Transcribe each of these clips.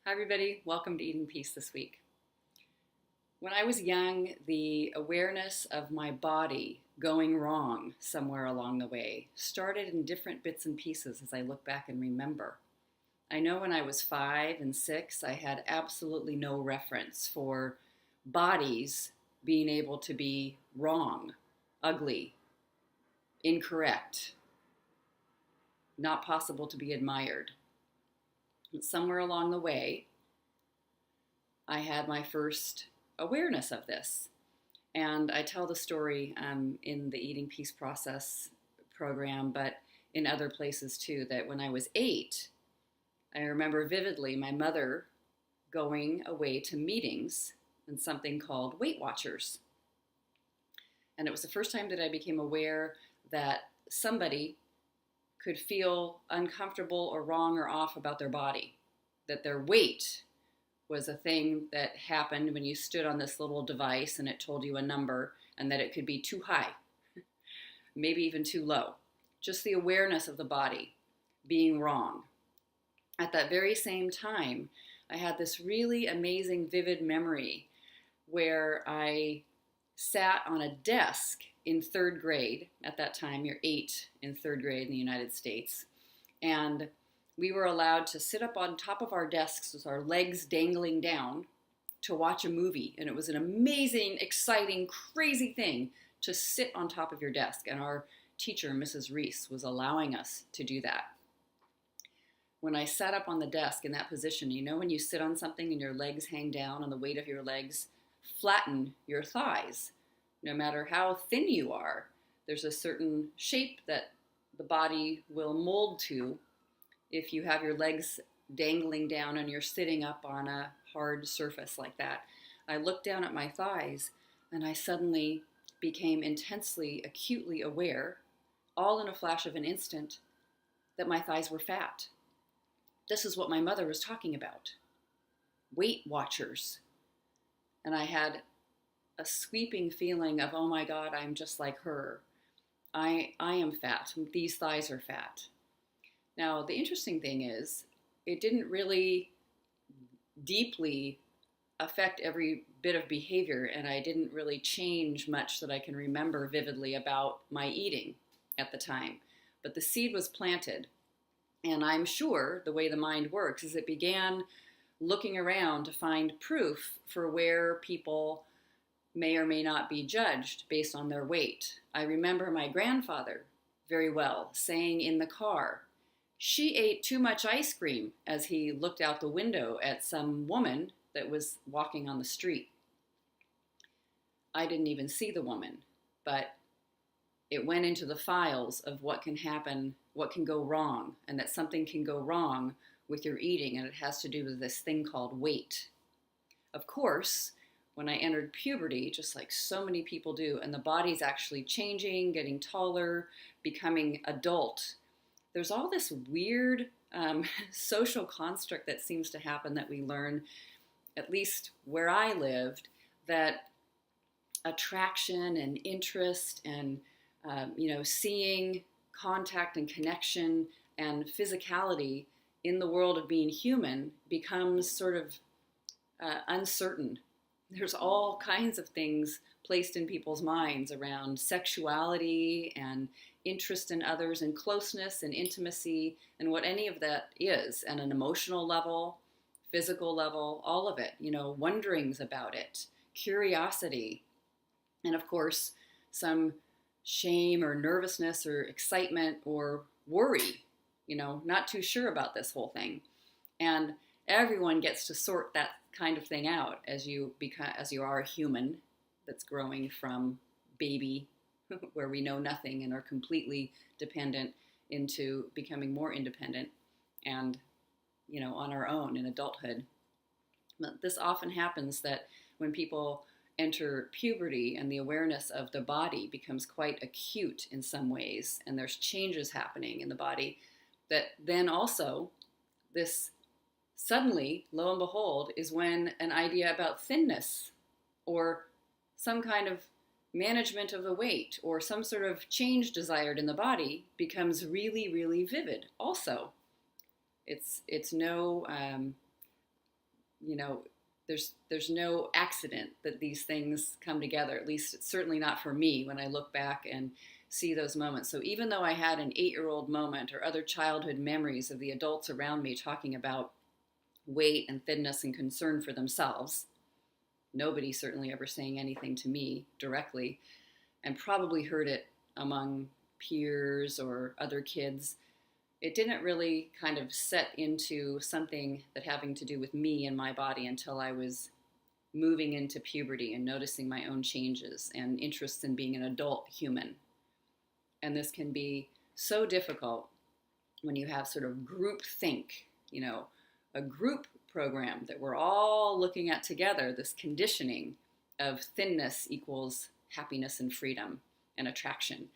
Hi everybody, welcome to Eating Peace this week. When I was young, the awareness of my body going wrong somewhere along the way started in different bits and pieces as I look back and remember. I know when I was 5 and 6, I had absolutely no reference for bodies being able to be wrong, ugly, incorrect, not possible to be admired. Somewhere along the way, I had my first awareness of this. And I tell the story in the Eating Peace Process program, but in other places too, that when I was 8, I remember vividly my mother going away to meetings and something called Weight Watchers. And it was the first time that I became aware that somebody could feel uncomfortable or wrong or off about their body, that their weight was a thing that happened when you stood on this little device and it told you a number, and that it could be too high, maybe even too low. Just the awareness of the body being wrong. At that very same time, I had this really amazing, vivid memory where I sat on a desk in 3rd grade. At that time, you're 8 in 3rd grade in the United States. And we were allowed to sit up on top of our desks with our legs dangling down to watch a movie. And it was an amazing, exciting, crazy thing to sit on top of your desk. And our teacher, Mrs. Reese, was allowing us to do that. When I sat up on the desk in that position, you know when you sit on something and your legs hang down and the weight of your legs flatten your thighs. No matter how thin you are, there's a certain shape that the body will mold to if you have your legs dangling down and you're sitting up on a hard surface like that. I looked down at my thighs and I suddenly became intensely, acutely aware, all in a flash of an instant, that my thighs were fat. This is what my mother was talking about. Weight Watchers. And I had a sweeping feeling of, oh my God, I'm just like her. I am fat. These thighs are fat. Now, the interesting thing is, it didn't really deeply affect every bit of behavior, and I didn't really change much that I can remember vividly about my eating at the time. But the seed was planted, and I'm sure the way the mind works is it began looking around to find proof for where people may or may not be judged based on their weight. I remember my grandfather very well saying in the car, "She ate too much ice cream," as he looked out the window at some woman that was walking on the street. I didn't even see the woman, but it went into the files of what can happen, what can go wrong, and that something can go wrong with your eating, and it has to do with this thing called weight. Of course, when I entered puberty, just like so many people do, and the body's actually changing, getting taller, becoming adult, there's all this weird social construct that seems to happen that we learn, at least where I lived, that attraction and interest and seeing contact and connection and physicality in the world of being human becomes sort of uncertain. There's all kinds of things placed in people's minds around sexuality and interest in others and closeness and intimacy and what any of that is, and an emotional level, physical level, all of it, wonderings about it, curiosity, and of course, some shame or nervousness or excitement or worry, not too sure about this whole thing. And everyone gets to sort that kind of thing out as you are a human that's growing from baby, where we know nothing and are completely dependent, into becoming more independent and, on our own in adulthood. But this often happens that when people enter puberty and the awareness of the body becomes quite acute in some ways, and there's changes happening in the body, that then also this suddenly, lo and behold, is when an idea about thinness or some kind of management of the weight or some sort of change desired in the body becomes really, really vivid also. It's no you know, there's no accident that these things come together. At least it's certainly not for me when I look back and see those moments. So even though I had an 8-year-old moment or other childhood memories of the adults around me talking about weight and thinness and concern for themselves, nobody certainly ever saying anything to me directly, and probably heard it among peers or other kids, it didn't really kind of set into something that having to do with me and my body until I was moving into puberty and noticing my own changes and interests in being an adult human. And this can be so difficult when you have sort of group think, a group program that we're all looking at together, this conditioning of thinness equals happiness and freedom and attraction.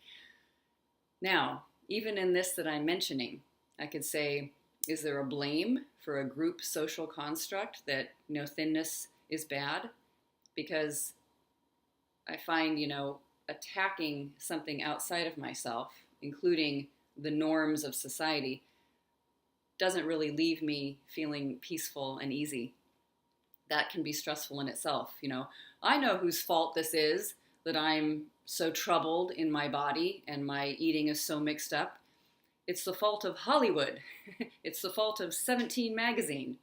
Now, even in this that I'm mentioning, I could say, is there a blame for a group social construct that, thinness is bad? Because I find, attacking something outside of myself, including the norms of society, doesn't really leave me feeling peaceful and easy. That can be stressful in itself. I know whose fault this is that I'm so troubled in my body and my eating is so mixed up. It's the fault of Hollywood. It's the fault of 17 magazine.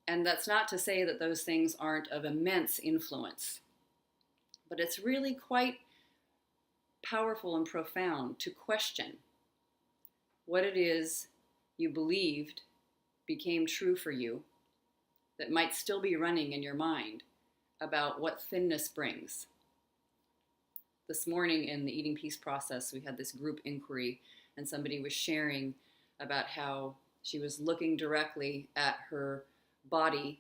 And that's not to say that those things aren't of immense influence. But it's really quite powerful and profound to question what it is you believed became true for you that might still be running in your mind about what thinness brings. This morning in the Eating Peace process, we had this group inquiry, and somebody was sharing about how she was looking directly at her body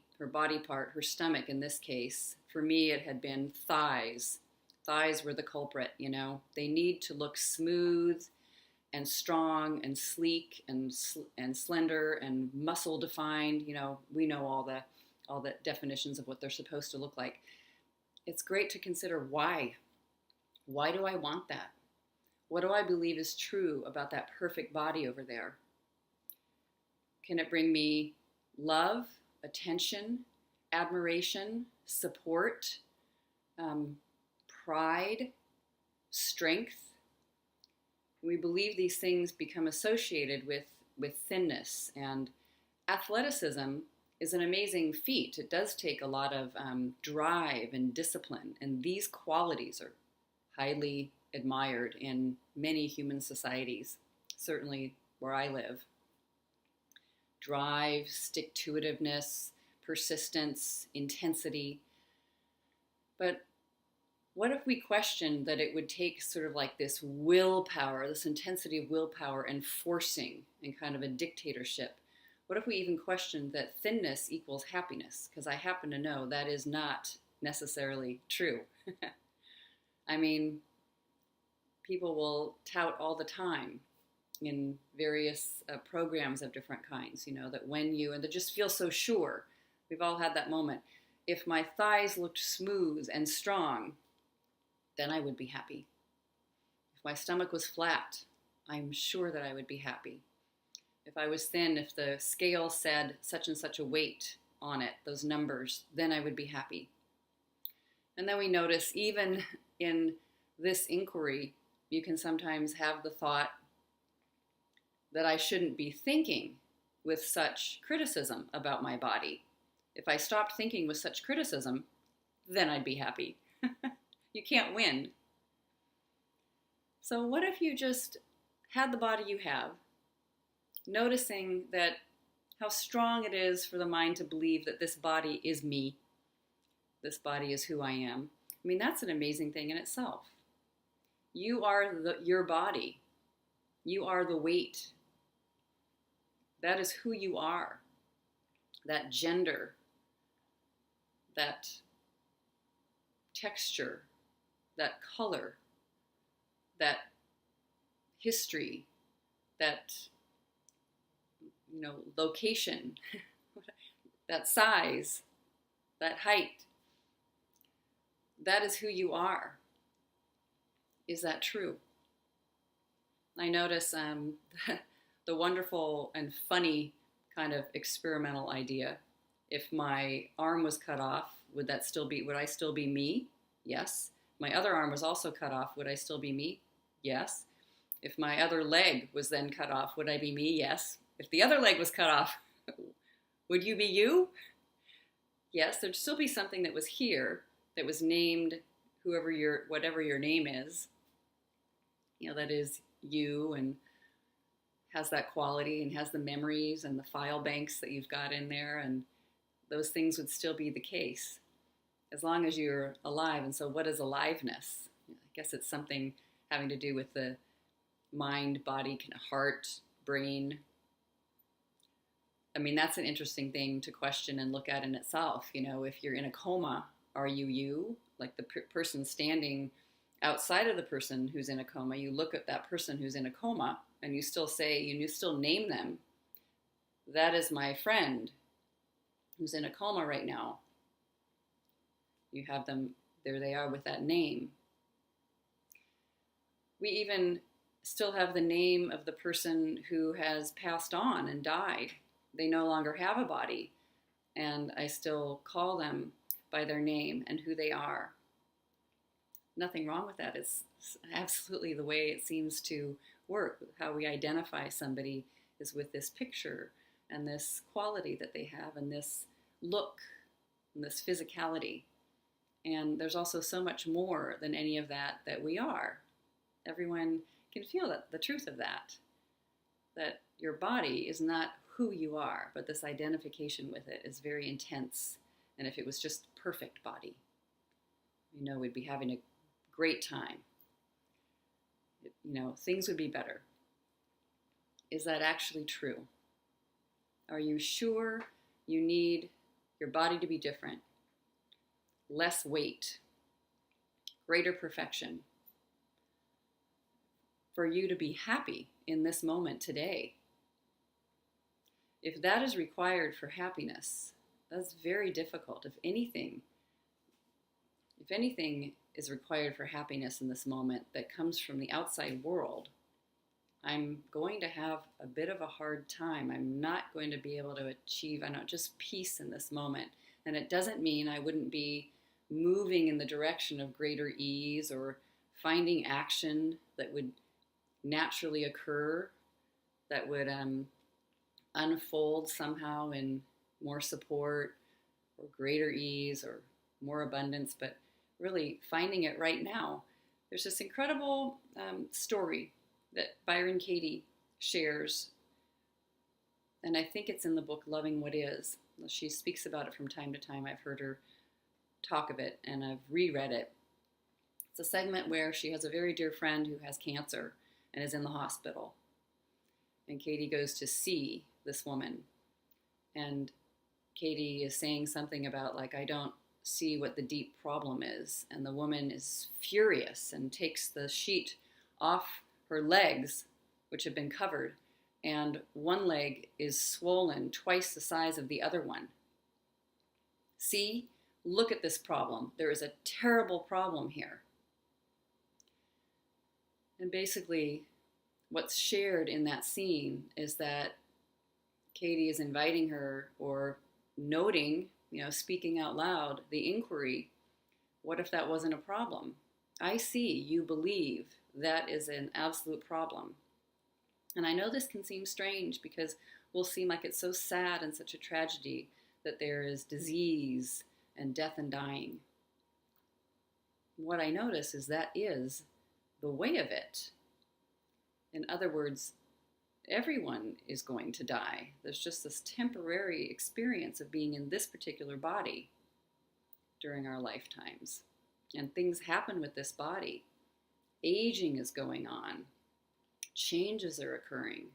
part, her stomach in this case. For me, it had been thighs. Thighs were the culprit, They need to look smooth and strong and sleek and slender and muscle defined. We know all the definitions of what they're supposed to look like. It's great to consider why. Why do I want that? What do I believe is true about that perfect body over there? Can it bring me love, attention, admiration, support, pride, strength? We believe these things become associated with thinness, and athleticism is an amazing feat. It does take a lot of drive and discipline, and these qualities are highly admired in many human societies, certainly where I live. Drive, stick-to-itiveness, persistence, intensity. But what if we questioned that it would take sort of like this willpower, this intensity of willpower and forcing and kind of a dictatorship? What if we even questioned that thinness equals happiness? Because I happen to know that is not necessarily true. I mean, people will tout all the time in various programs of different kinds, that when you, and they just feel so sure. We've all had that moment. If my thighs looked smooth and strong, then I would be happy. If my stomach was flat, I'm sure that I would be happy. If I was thin, if the scale said such and such a weight on it, those numbers, then I would be happy. And then we notice even in this inquiry, you can sometimes have the thought that I shouldn't be thinking with such criticism about my body. If I stopped thinking with such criticism, then I'd be happy. You can't win. So what if you just had the body you have, noticing that how strong it is for the mind to believe that this body is me, this body is who I am. I mean, that's an amazing thing in itself. You are your body. You are the weight. That is who you are. That gender, that texture, that color, that history, that location, that size, that height. That is who you are. Is that true? I notice the wonderful and funny kind of experimental idea If my arm was cut off, would I still be me? Yes. My other arm was also cut off, would I still be me? Yes. If my other leg was then cut off, would I be me? Yes. If the other leg was cut off, would you be you? Yes, there'd still be something that was here, that was named whatever your name is, that is you, and has that quality and has the memories and the file banks that you've got in there, and those things would still be the case as long as you're alive. And so what is aliveness? I guess it's something having to do with the mind, body, heart, brain. I mean, that's an interesting thing to question and look at in itself. If you're in a coma, are you you? Like the person standing outside of the person who's in a coma, you look at that person who's in a coma and you still name them. That is my friend who's in a coma right now. You have them, there they are with that name. We even still have the name of the person who has passed on and died. They no longer have a body, and I still call them by their name and who they are. Nothing wrong with that. It's absolutely the way it seems to work. How we identify somebody is with this picture and this quality that they have and this look and this physicality. And there's also so much more than any of that we are. Everyone can feel the truth of that your body is not who you are, but this identification with it is very intense. And if it was just perfect body, we'd be having a great time. Things would be better. Is that actually true? Are you sure you need your body to be different? Less weight, greater perfection, for you to be happy in this moment today? If that is required for happiness, that's very difficult. If anything is required for happiness in this moment that comes from the outside world, I'm going to have a bit of a hard time. I'm not going to be able to achieve, just peace in this moment. And it doesn't mean I wouldn't be moving in the direction of greater ease or finding action that would naturally occur, that would unfold somehow in more support or greater ease or more abundance, but really finding it right now. There's this incredible story that Byron Katie shares, and I think it's in the book Loving What Is. She speaks about it from time to time. I've heard her talk of it, and I've reread it. It's a segment where she has a very dear friend who has cancer and is in the hospital. And Katie goes to see this woman. And Katie is saying something about, I don't see what the deep problem is. And the woman is furious and takes the sheet off her legs, which have been covered. And one leg is swollen twice the size of the other one. See, look at this problem. There is a terrible problem here. And basically, what's shared in that scene is that Katie is inviting her, or noting, speaking out loud, the inquiry, what if that wasn't a problem? I see, you believe that is an absolute problem. And I know this can seem strange because we'll seem like it's so sad and such a tragedy that there is disease and death and dying. What I notice is that is the way of it. In other words, everyone is going to die. There's just this temporary experience of being in this particular body during our lifetimes. And things happen with this body. Aging is going on. Changes are occurring.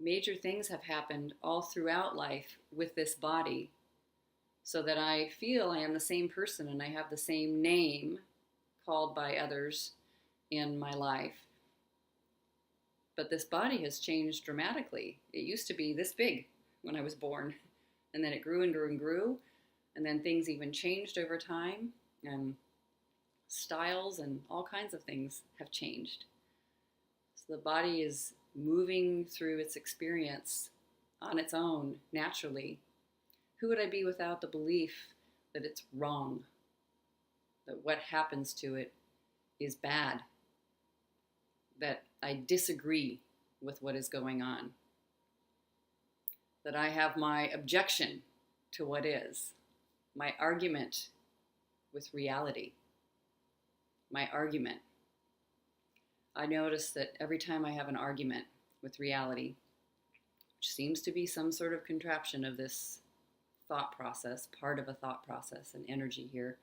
Major things have happened all throughout life with this body, so that I feel I am the same person and I have the same name called by others in my life. But this body has changed dramatically. It used to be this big when I was born, and then it grew and grew and grew, and then things even changed over time, and styles and all kinds of things have changed. So the body is moving through its experience on its own, naturally, who would I be without the belief that it's wrong, that what happens to it is bad, that I disagree with what is going on, that I have my objection to what is, my argument with reality, my argument. I notice that every time I have an argument with reality, which seems to be some sort of contraption of this thought process, part of a thought process and energy here,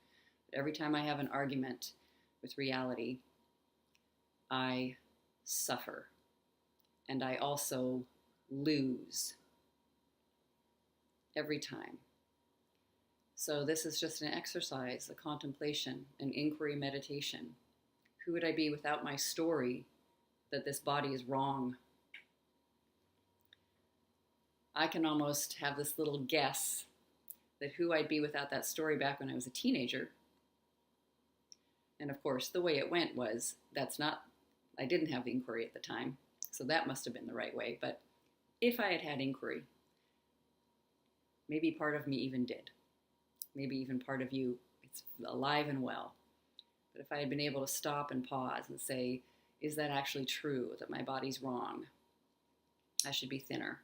but every time I have an argument with reality, I suffer, and I also lose every time. So this is just an exercise, a contemplation, an inquiry meditation. Who would I be without my story that this body is wrong? I can almost have this little guess that who I'd be without that story back when I was a teenager. And of course, the way it went was, I didn't have the inquiry at the time, so that must have been the right way. But if I had had inquiry, maybe part of me even did. Maybe even part of you, it's alive and well. But if I had been able to stop and pause and say, is that actually true, that my body's wrong? I should be thinner.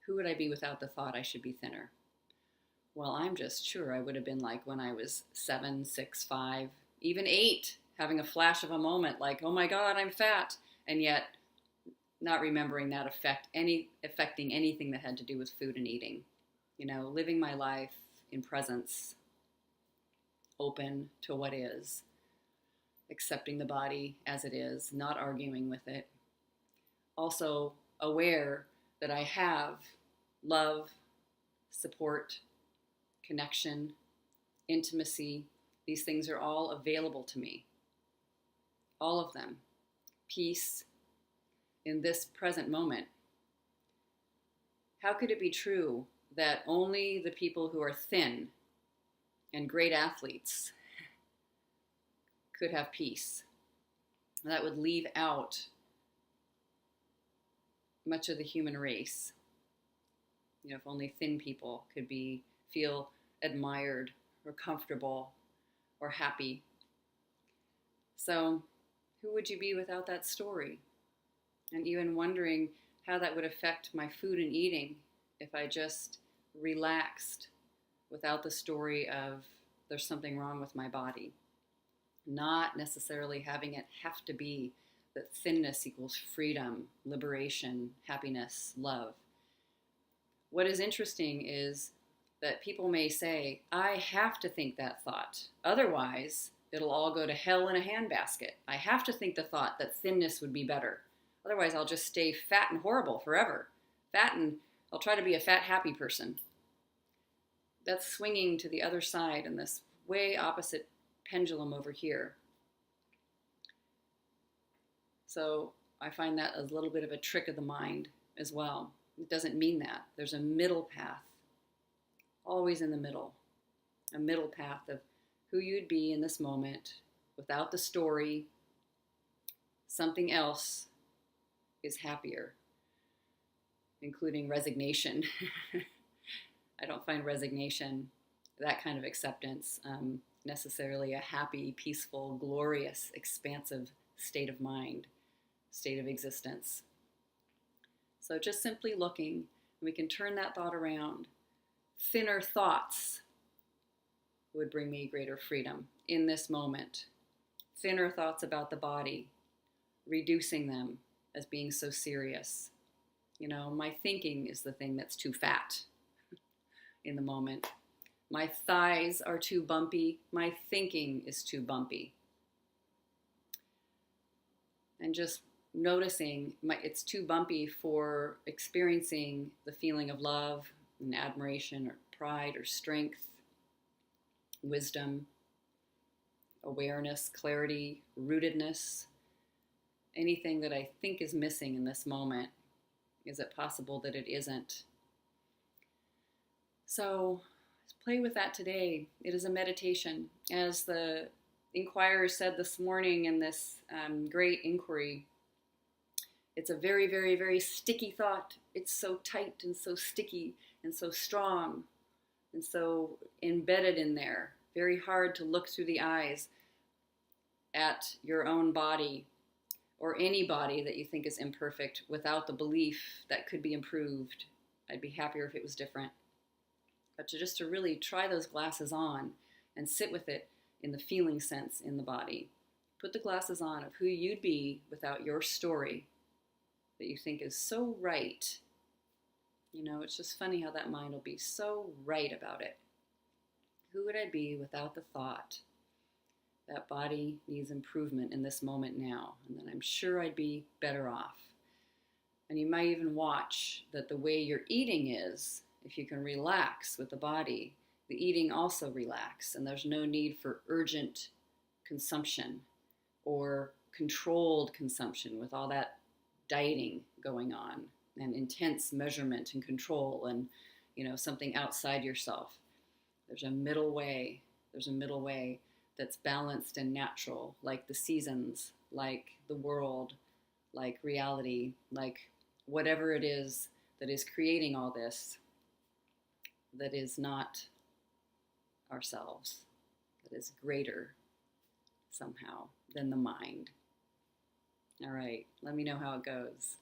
Who would I be without the thought I should be thinner? Well, I'm just sure I would have been like when I was 7, 6, 5, even 8, having a flash of a moment like, oh my God, I'm fat. And yet not remembering that affecting anything that had to do with food and eating. Living my life in presence, open to what is, accepting the body as it is, not arguing with it. Also aware that I have love, support, connection, intimacy. These things are all available to me. All of them. Peace in this present moment. How could it be true that only the people who are thin and great athletes could have peace? That would leave out much of the human race. If only thin people could feel admired or comfortable or happy. So who would you be without that story? And even wondering how that would affect my food and eating if I just relaxed without the story of there's something wrong with my body. Not necessarily having it have to be that thinness equals freedom, liberation, happiness, love. What is interesting is that people may say, I have to think that thought. Otherwise, it'll all go to hell in a handbasket. I have to think the thought that thinness would be better. Otherwise, I'll just stay fat and horrible forever. I'll try to be a fat, happy person. That's swinging to the other side in this way opposite pendulum over here. So I find that a little bit of a trick of the mind as well. It doesn't mean that. There's a middle path, always in the middle. A middle path of who you'd be in this moment without the story. Something else is happier, including resignation. I don't find resignation, that kind of acceptance, necessarily a happy, peaceful, glorious, expansive state of mind, state of existence. So just simply looking, we can turn that thought around. Thinner thoughts would bring me greater freedom in this moment. Thinner thoughts about the body, reducing them as being so serious. My thinking is the thing that's too fat in the moment. My thighs are too bumpy. My thinking is too bumpy. And just noticing it's too bumpy for experiencing the feeling of love and admiration or pride or strength, wisdom, awareness, clarity, rootedness, anything that I think is missing in this moment. Is it possible that it isn't? So play with that today. It is a meditation. As the Inquirer said this morning in this great inquiry, It's a very, very, very sticky thought. It's so tight and so sticky and so strong and so embedded in there. Very hard to look through the eyes at your own body or any body that you think is imperfect without the belief that could be improved. I'd be happier if it was different. But to really try those glasses on and sit with it in the feeling sense in the body. Put the glasses on of who you'd be without your story that you think is so right. You know, it's just funny how that mind will be so right about it. Who would I be without the thought that body needs improvement in this moment now? And then I'm sure I'd be better off. And you might even watch that the way you're eating is, if you can relax with the body, the eating also relax, and there's no need for urgent consumption or controlled consumption with all that dieting going on and intense measurement and control and, you know, something outside yourself. There's a middle way. There's a middle way that's balanced and natural, like the seasons, like the world, like reality, like whatever it is that is creating all this, that is not ourselves, that is greater somehow than the mind. All right, let me know how it goes.